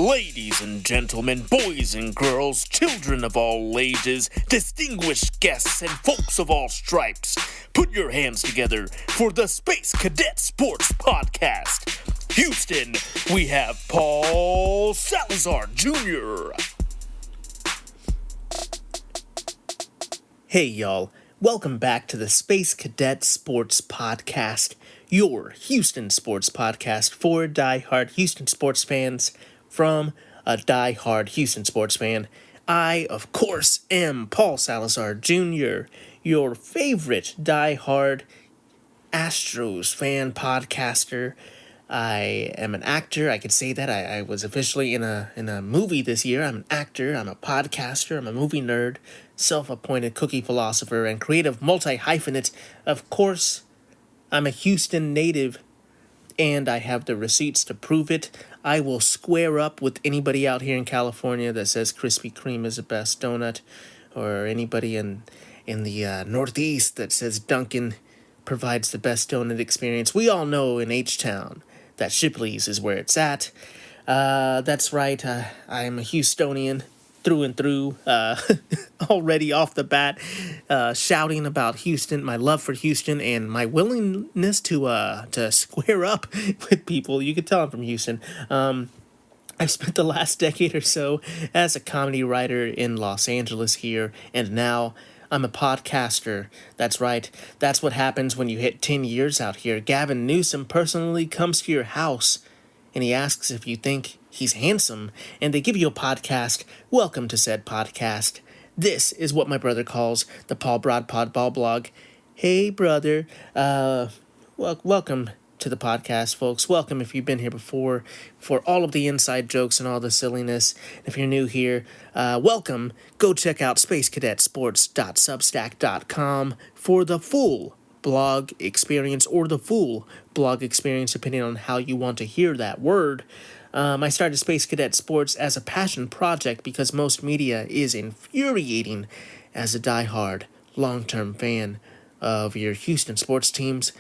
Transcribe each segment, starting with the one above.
Ladies and gentlemen, boys and girls, children of all ages, distinguished guests, and folks of all stripes, put your hands together for the Space Cadet Sports Podcast. Houston, we have Paul Salazar Jr. Hey y'all, welcome back to the Space Cadet Sports Podcast, your Houston sports podcast for die-hard Houston sports fans from a die-hard Houston sports fan. I, of course, am Paul Salazar Jr., your favorite die-hard Astros fan podcaster. I am an actor. I could say that. I was officially in a movie this year. I'm an actor. I'm a podcaster. I'm a movie nerd, self-appointed cookie philosopher, and creative multi-hyphenate. Of course, I'm a Houston native, and I have the receipts to prove it. I will square up with anybody out here in California that says Krispy Kreme is the best donut, or anybody in the Northeast that says Dunkin' provides the best donut experience. We all know in H-Town that Shipley's is where it's at. That's right, I'm a Houstonian through and through, already off the bat, shouting about Houston, my love for Houston, and my willingness to square up with people. You can tell I'm from Houston. I've spent the last decade or so as a comedy writer in Los Angeles here, and now I'm a podcaster. That's right. That's what happens when you hit 10 years out here. Gavin Newsom personally comes to your house, and he asks if you think he's handsome, and they give you a podcast. Welcome to said podcast. This is what my brother calls the Paul Broad Podball blog. Hey, brother. Welcome to the podcast, folks. Welcome if you've been here before, for all of the inside jokes and all the silliness. If you're new here, welcome. Go check out spacecadetsports.substack.com for the full blog experience, or the full blog experience, depending on how you want to hear that word. I started Space Cadet Sports as a passion project because most media is infuriating as a diehard, long-term fan of your Houston sports teams.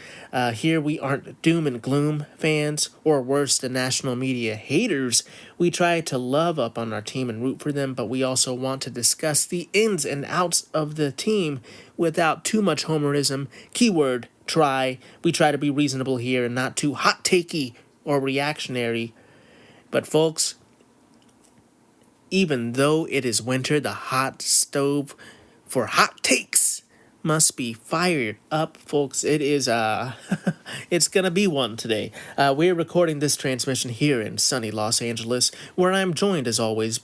Here we aren't doom and gloom fans, or worse, the national media haters. We try to love up on our team and root for them, but we also want to discuss the ins and outs of the team without too much homerism. Keyword, try. We try to be reasonable here and not too hot-takey or reactionary. But folks, even though it is winter, the hot stove for hot takes must be fired up, folks. It is, it's gonna be one today. We're recording this transmission here in sunny Los Angeles, where I'm joined, as always,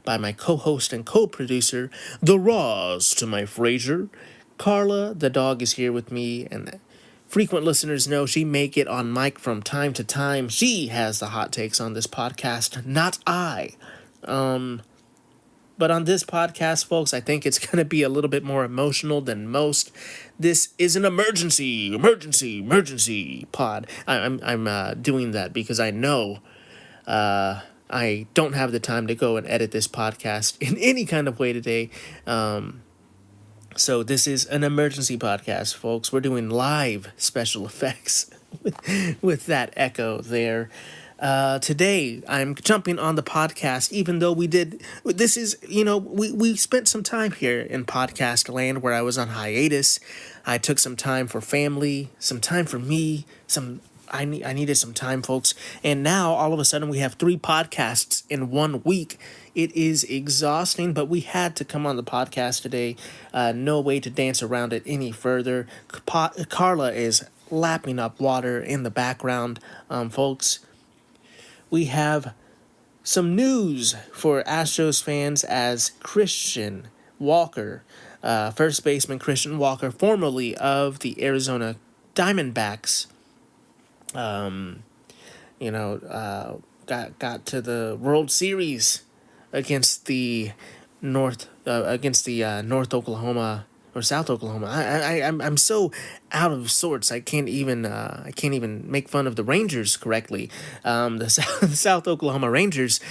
by my co-host and co-producer, the Roz to my Frasier. Carla, the dog, is here with me, and frequent listeners know she may get on mic from time to time. She has the hot takes on this podcast, not I. But on this podcast, folks, I think it's going to be a little bit more emotional than most. This is an emergency pod. I'm doing that because I know I don't have the time to go and edit this podcast in any kind of way today. So this is an emergency podcast, folks. We're doing live special effects with that echo there. Today, I'm jumping on the podcast, even though we spent some time here in podcast land where I was on hiatus. I took some time for family, some time for me, I needed some time, folks. And now, all of a sudden, we have 3 podcasts in 1 week. It is exhausting, but we had to come on the podcast today. No way to dance around it any further. Carla is lapping up water in the background, folks. We have some news for Astros fans as Christian Walker, first baseman Christian Walker, formerly of the Arizona Diamondbacks, got to the World Series against the North Oklahoma or South Oklahoma. I'm so out of sorts. I can't even make fun of the Rangers correctly. The South Oklahoma Rangers.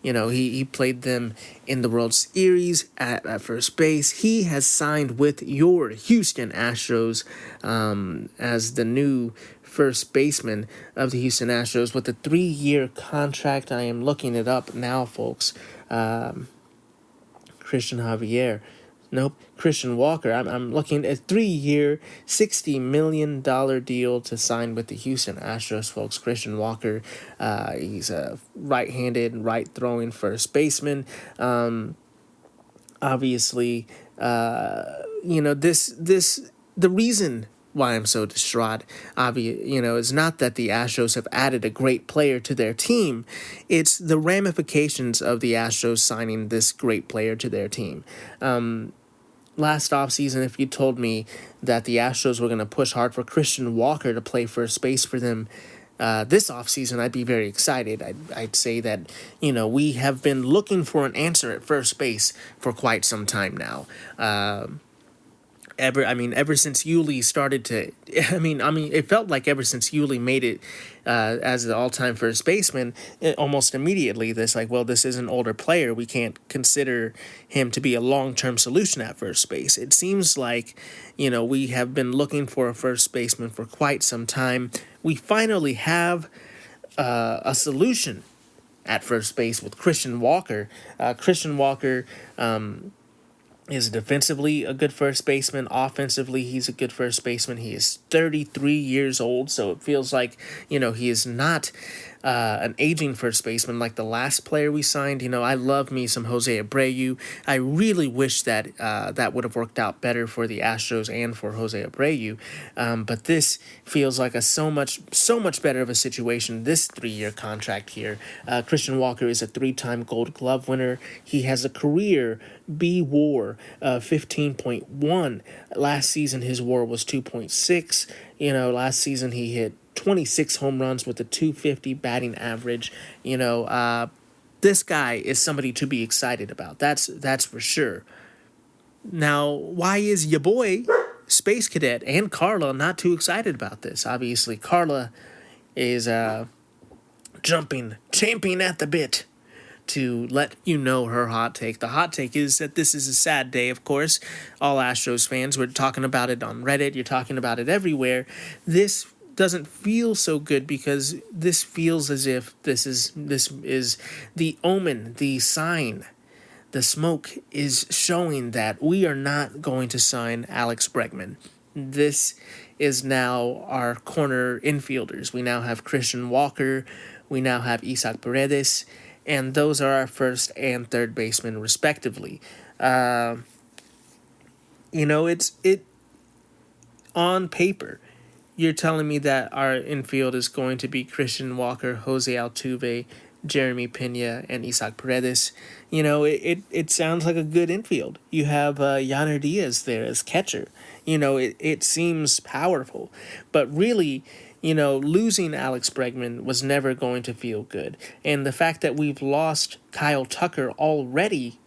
He played them in the World Series at first base. He has signed with your Houston Astros as the new first baseman of the Houston Astros with a 3-year contract. I am looking it up now, folks. Christian Javier. Nope, Christian Walker. I'm looking at a 3-year, $60 million deal to sign with the Houston Astros, folks. Christian Walker, he's a right-handed, right-throwing first baseman. Obviously, the reason why I'm so distraught, is not that the Astros have added a great player to their team. It's the ramifications of the Astros signing this great player to their team. Last offseason, if you told me that the Astros were going to push hard for Christian Walker to play first base for them this offseason, I'd be very excited. I'd say that, we have been looking for an answer at first base for quite some time now. Ever since Yuli started to, it felt like ever since Yuli made it as the all-time first baseman, almost immediately, this is an older player. We can't consider him to be a long-term solution at first base. It seems like, we have been looking for a first baseman for quite some time. We finally have a solution at first base with Christian Walker. Christian Walker, is defensively a good first baseman. Offensively, he's a good first baseman. He is 33 years old, so it feels like, he is not an aging first baseman like the last player we signed. I love me some Jose Abreu. I really wish that that would have worked out better for the Astros and for Jose Abreu. But this feels like so much better of a situation, this 3-year contract here. Christian Walker is a 3-time Gold Glove winner. He has a career B-WAR of 15.1. Last season, his WAR was 2.6. Last season he hit 26 home runs with a 250 batting average. This guy is somebody to be excited about. That's for sure. Now, why is your boy, Space Cadet, and Carla not too excited about this? Obviously, Carla is champing at the bit to let you know her hot take. The hot take is that this is a sad day, of course. All Astros fans, we're talking about it on Reddit. You're talking about it everywhere. This doesn't feel so good because this feels as if this is the omen, the sign. The smoke is showing that we are not going to sign Alex Bregman. This is now our corner infielders. We now have Christian Walker. We now have Isaac Paredes. And those are our first and third basemen, respectively. It's on paper. You're telling me that our infield is going to be Christian Walker, Jose Altuve, Jeremy Pena, and Isaac Paredes. It sounds like a good infield. You have Yainer Diaz there as catcher. It seems powerful. But really, losing Alex Bregman was never going to feel good. And the fact that we've lost Kyle Tucker already,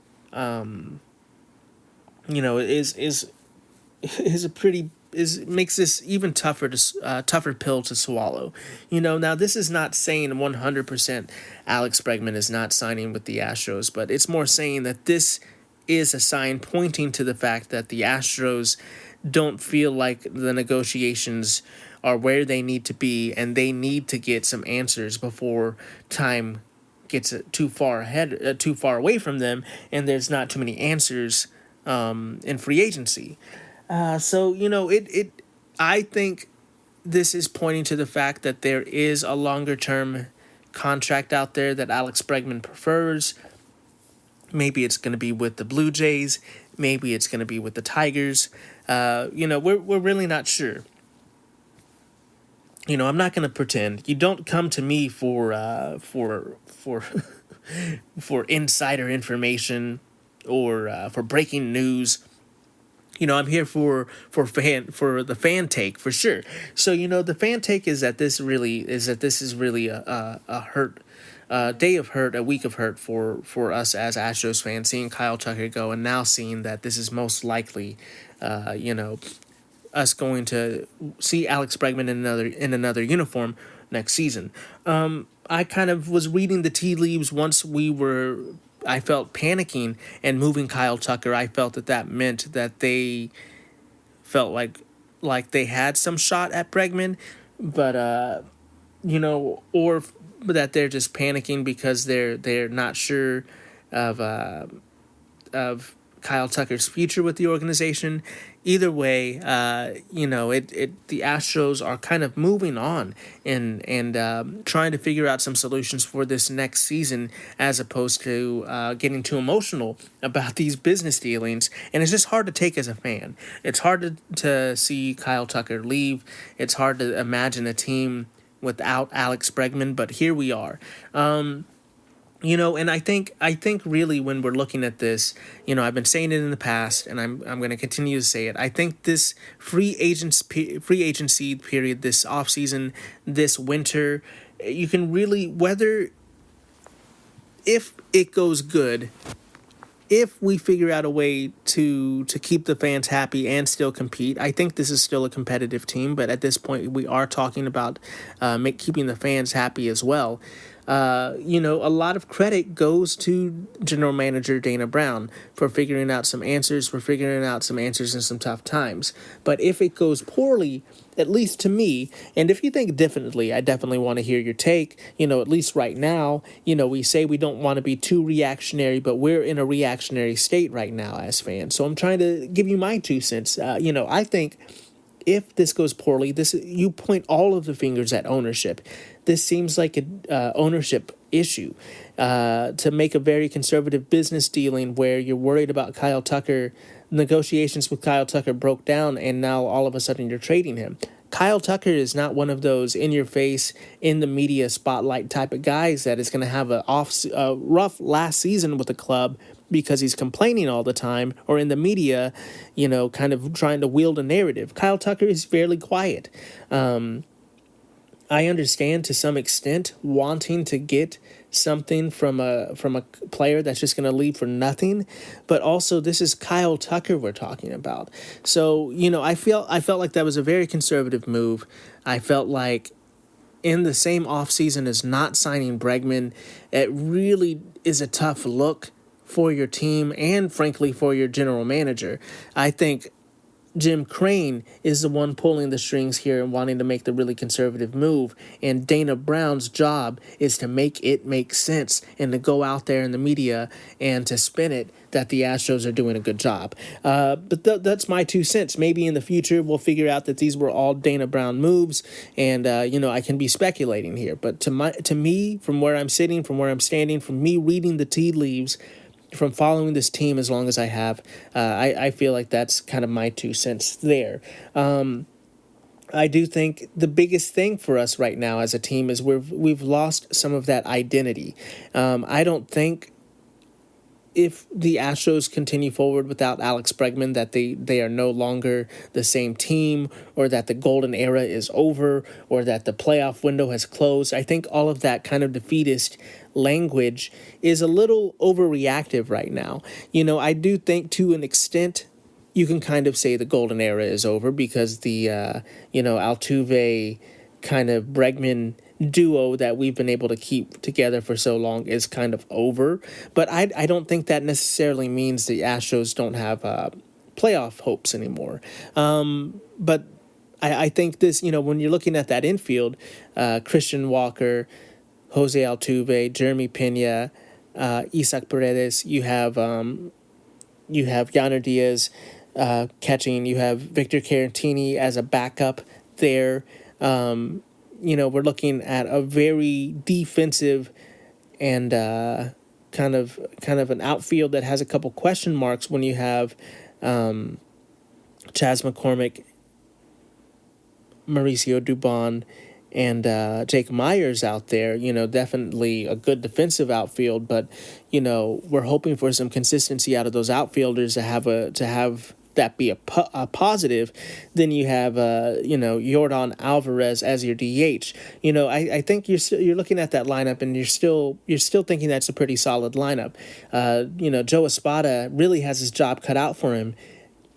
makes this even tougher pill to swallow. Now this is not saying 100% Alex Bregman is not signing with the Astros, but it's more saying that this is a sign pointing to the fact that the Astros don't feel like the negotiations are where they need to be, and they need to get some answers before time gets too far away from them, and there's not too many answers in free agency. I think this is pointing to the fact that there is a longer-term contract out there that Alex Bregman prefers. Maybe it's going to be with the Blue Jays. Maybe it's going to be with the Tigers. We're really not sure. I'm not going to pretend. You don't come to me for for insider information or for breaking news. I'm here for the fan take for sure. So the fan take is that this is really a hurt day of hurt, a week of hurt for us as Astros fans, seeing Kyle Tucker go, and now seeing that this is most likely, us going to see Alex Bregman in another uniform next season. I kind of was reading the tea leaves once I felt panicking and moving Kyle Tucker. I felt that meant that they felt like they had some shot at Bregman. but or that they're just panicking because they're not sure of of Kyle Tucker's future with the organization. Either way, the Astros are kind of moving on and trying to figure out some solutions for this next season, as opposed to getting too emotional about these business dealings. And it's just hard to take as a fan. It's hard to see Kyle Tucker leave. It's hard to imagine a team without Alex Bregman, but here we are. And I think really when we're looking at this, I've been saying it in the past, and I'm going to continue to say it. I think this free agency period, this offseason, this winter, you can really, whether if it goes good, if we figure out a way to keep the fans happy and still compete, I think this is still a competitive team. But at this point, we are talking about keeping the fans happy as well. A lot of credit goes to General Manager Dana Brown for figuring out some answers, in some tough times. But if it goes poorly, at least to me, and if you think differently, I definitely want to hear your take. At least right now, we say we don't want to be too reactionary, but we're in a reactionary state right now as fans. So I'm trying to give you my 2 cents. I think if this goes poorly, you point all of the fingers at ownership. This seems like an ownership issue to make a very conservative business dealing where you're worried about Kyle Tucker. Negotiations with Kyle Tucker broke down, and now all of a sudden you're trading him. Kyle Tucker is not one of those in-your-face, in the media spotlight type of guys that is going to have a rough last season with the club because he's complaining all the time or in the media, kind of trying to wield a narrative. Kyle Tucker is fairly quiet. I understand to some extent wanting to get something from a player that's just going to leave for nothing, but also this is Kyle Tucker we're talking about. So, I felt like that was a very conservative move. I felt like in the same offseason as not signing Bregman, it really is a tough look for your team and frankly for your general manager. I think Jim Crane is the one pulling the strings here and wanting to make the really conservative move. And Dana Brown's job is to make it make sense and to go out there in the media and to spin it that the Astros are doing a good job. But that's my 2 cents. Maybe in the future we'll figure out that these were all Dana Brown moves, and I can be speculating here. But to me, from where I'm sitting, from where I'm standing, from me reading the tea leaves, from following this team as long as I have, I feel like that's kind of my 2 cents there. I do think the biggest thing for us right now as a team is we've lost some of that identity. I don't think if the Astros continue forward without Alex Bregman that they are no longer the same team, or that the golden era is over, or that the playoff window has closed. I think all of that kind of defeatist language is a little overreactive right now. I do think to an extent you can kind of say the golden era is over because the Altuve kind of Bregman duo that we've been able to keep together for so long is kind of over. But I don't think that necessarily means the Astros don't have playoff hopes anymore. But I think this, when you're looking at that infield, Christian Walker, Jose Altuve, Jeremy Pena, Isaac Paredes, you have Yainer Diaz catching, you have Victor Caratini as a backup there. We're looking at a very defensive and kind of an outfield that has a couple question marks when you have Chas McCormick, Mauricio Dubon, and Jake Myers out there. Definitely a good defensive outfield, but we're hoping for some consistency out of those outfielders to have that be a positive. Then you have Yordan Alvarez as your DH. I think you're looking at that lineup and you're still thinking that's a pretty solid lineup. Joe Espada really has his job cut out for him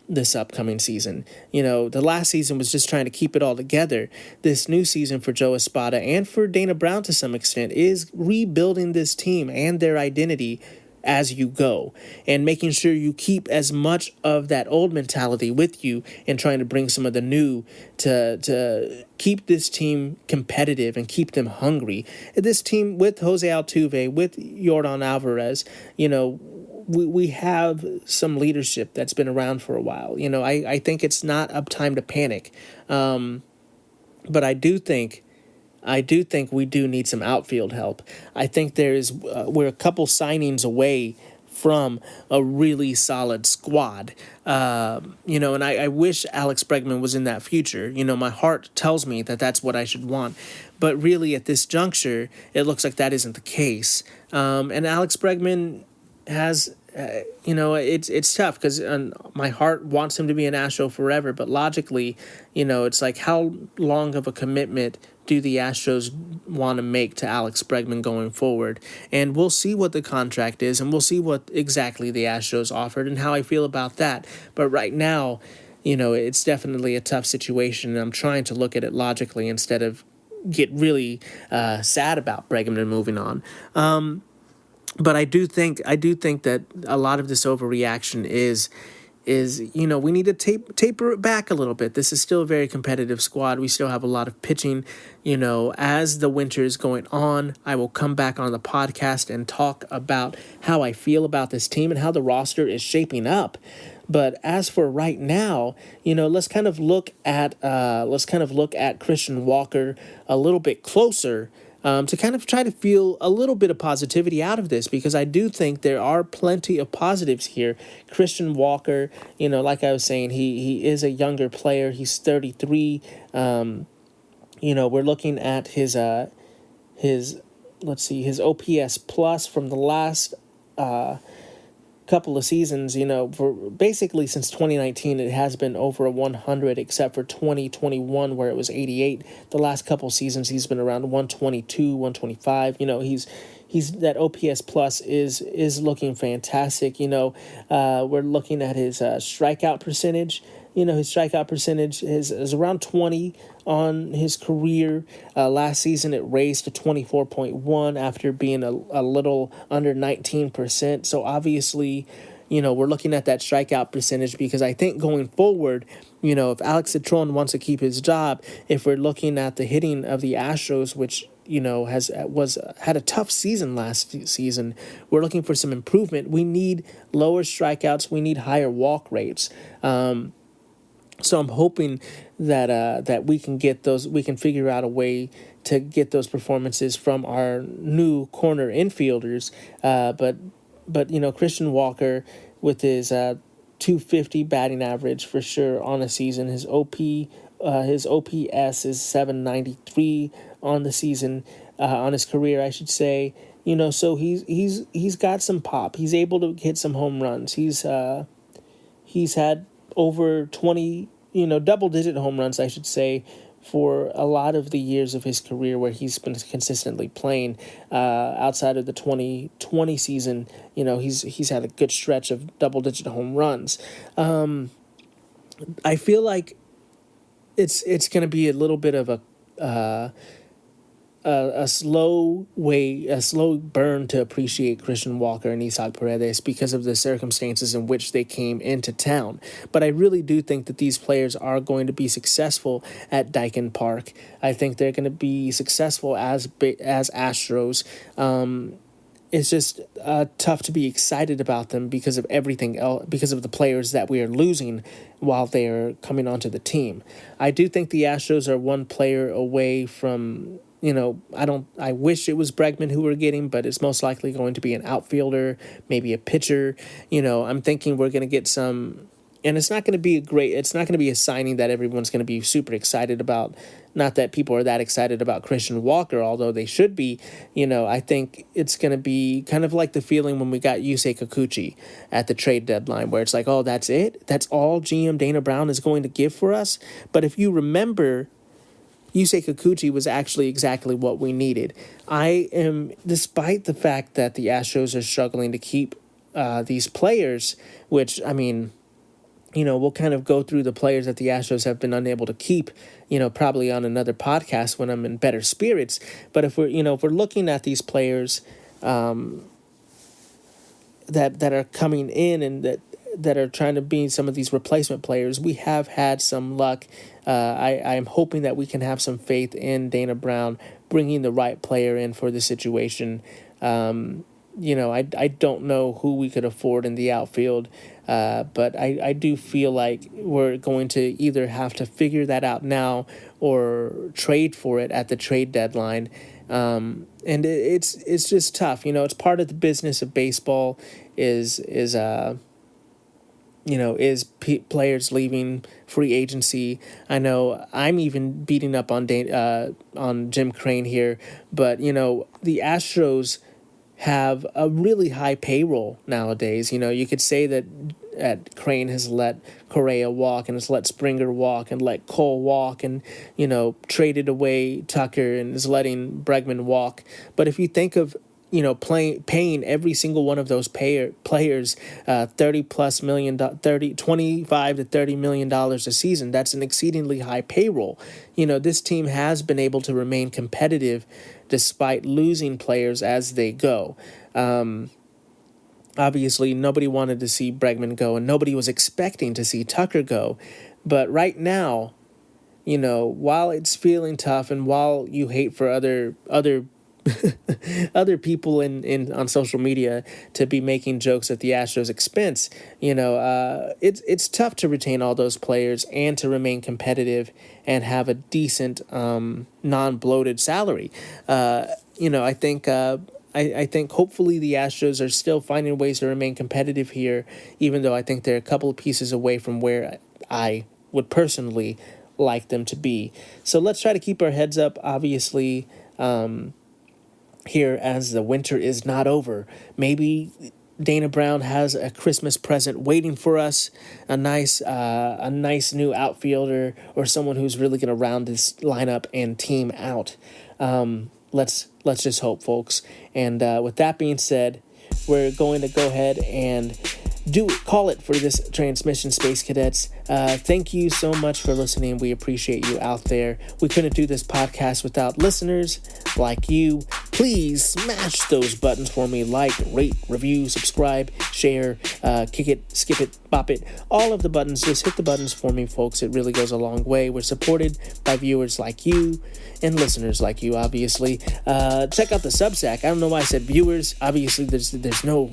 this upcoming season. The last season was just trying to keep it all together. This new season for Joe Espada and for Dana Brown to some extent is rebuilding this team and their identity as you go, and making sure you keep as much of that old mentality with you and trying to bring some of the new to keep this team competitive and keep them hungry. This team with Jose Altuve, with Yordan Alvarez, we have some leadership that's been around for a while. I think it's not up time to panic. But I do think we do need some outfield help. I think we're a couple signings away from a really solid squad. And I wish Alex Bregman was in that future. My heart tells me that that's what I should want. But really, at this juncture, it looks like that isn't the case. And Alex Bregman has, it's tough because my heart wants him to be an Astro forever. But logically, it's like, how long of a commitment do the Astros want to make to Alex Bregman going forward? And we'll see what the contract is, and we'll see what exactly the Astros offered and how I feel about that. But right now, it's definitely a tough situation, and I'm trying to look at it logically instead of get really sad about Bregman moving on. But I do think that a lot of this overreaction is we need to taper it back a little bit. This is still a very competitive squad. We still have a lot of pitching. As the winter is going on, I will come back on the podcast and talk about how I feel about this team and how the roster is shaping up. But as for right now, let's kind of look at Christian Walker a little bit closer. To kind of try to feel a little bit of positivity out of this, because I do think there are plenty of positives here. Christian Walker, like I was saying, he is a younger player. He's 33. We're looking at his OPS plus from the last couple of seasons. For basically since 2019, it has been over 100, except for 2021 where it was 88. The last couple of seasons he's been around 122, 125. He's that OPS plus is looking fantastic. We're looking at his strikeout percentage. His strikeout percentage is around 20 on his career. Last season, it raised to 24.1 after being a little under 19%. So obviously, we're looking at that strikeout percentage, because I think going forward, if Alex Citron wants to keep his job, if we're looking at the hitting of the Astros, which had a tough season last season, we're looking for some improvement. We need lower strikeouts. We need higher walk rates. So I'm hoping that we can get those. We can figure out a way to get those performances from our new corner infielders. But Christian Walker with his 250 batting average for sure on a season. His OPS is 793 on the season, on his career, I should say. So he's got some pop. He's able to hit some home runs. He's had over 20, double-digit home runs, I should say, for a lot of the years of his career where he's been consistently playing. Outside of the 2020 season, he's had a good stretch of double-digit home runs. I feel like it's going to be a little bit of a slow burn to appreciate Christian Walker and Isaac Paredes because of the circumstances in which they came into town. But I really do think that these players are going to be successful at Daikin Park. I think they're going to be successful as Astros. It's just tough to be excited about them because of everything else, because of the players that we are losing while they are coming onto the team. I do think the Astros are one player away from, I wish it was Bregman who we're getting, but it's most likely going to be an outfielder, maybe a pitcher. I'm thinking we're going to get some, and it's not going to be a signing that everyone's going to be super excited about. Not that people are that excited about Christian Walker, although they should be. I think it's going to be kind of like the feeling when we got Yusei Kikuchi at the trade deadline, where it's like, oh, that's it? That's all GM Dana Brown is going to give for us? But if you remember, Yusei Kikuchi was actually exactly what we needed. Despite the fact that the Astros are struggling to keep these players, which, we'll kind of go through the players that the Astros have been unable to keep, probably on another podcast when I'm in better spirits. But if we're looking at these players, that are coming in and that are trying to be some of these replacement players, we have had some luck. I'm hoping that we can have some faith in Dana Brown bringing the right player in for the situation. I don't know who we could afford in the outfield, but I do feel like we're going to either have to figure that out now or trade for it at the trade deadline. And it's just tough. It's part of the business of baseball is players leaving, free agency. I know I'm even beating up on Jim Crane here, but the Astros have a really high payroll nowadays. You could say that Crane has let Correa walk and has let Springer walk and let Cole walk and traded away Tucker and is letting Bregman walk. But if you think of paying every single one of those players $25 to $30 million a season, that's an exceedingly high payroll. This team has been able to remain competitive despite losing players as they go. Obviously, nobody wanted to see Bregman go, and nobody was expecting to see Tucker go. But right now, while it's feeling tough, and while you hate for other other people on social media to be making jokes at the Astros' expense, it's tough to retain all those players and to remain competitive and have a decent non-bloated salary. I think hopefully the Astros are still finding ways to remain competitive here, even though I think they're a couple of pieces away from where I would personally like them to be. So let's try to keep our heads up, obviously, here as the winter is not over. Maybe Dana Brown has a Christmas present waiting for us, a nice new outfielder or someone who's really going to round this lineup and team out. Let's just hope, folks. And with that being said, we're going to go ahead and call it for this transmission, Space Cadets. Thank you so much for listening. We appreciate you out there. We couldn't do this podcast without listeners like you. Please smash those buttons for me: like, rate, review, subscribe, share, kick it, skip it, bop it. All of the buttons. Just hit the buttons for me, folks. It really goes a long way. We're supported by viewers like you and listeners like you, obviously. Check out the Substack. I don't know why I said viewers. Obviously, there's no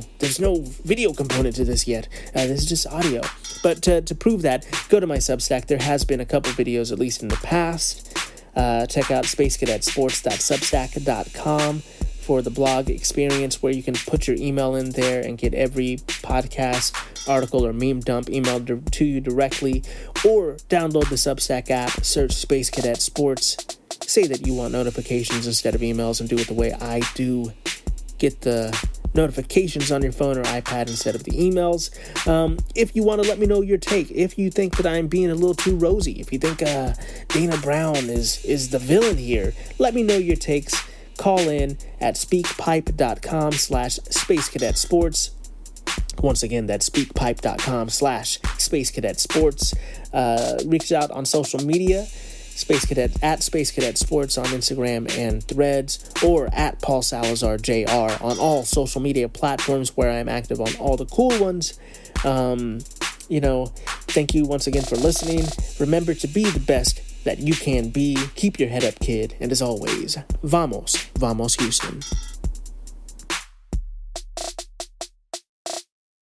video component to this yet. This is just audio. But to prove that, go to my Substack. There has been a couple videos, at least in the past. Check out spacecadetsports.substack.com for the blog experience, where you can put your email in there and get every podcast, article, or meme dump emailed to you directly, or download the Substack app, search Space Cadet Sports, say that you want notifications instead of emails, and do it the way I do. Get the notifications on your phone or iPad instead of the emails. If you want to let me know your take, if you think that I'm being a little too rosy, if you think Dana Brown is the villain here, let me know your takes. Call in at speakpipe.com/spacecadetsports. Once again, that's speakpipe.com/spacecadetsports. Reach out on social media. Space Cadet at Space Cadet Sports on Instagram and Threads, or at Paul Salazar JR on all social media platforms where I'm active on all the cool ones. Thank you once again for listening. Remember to be the best that you can be. Keep your head up, kid. And as always, vamos Houston.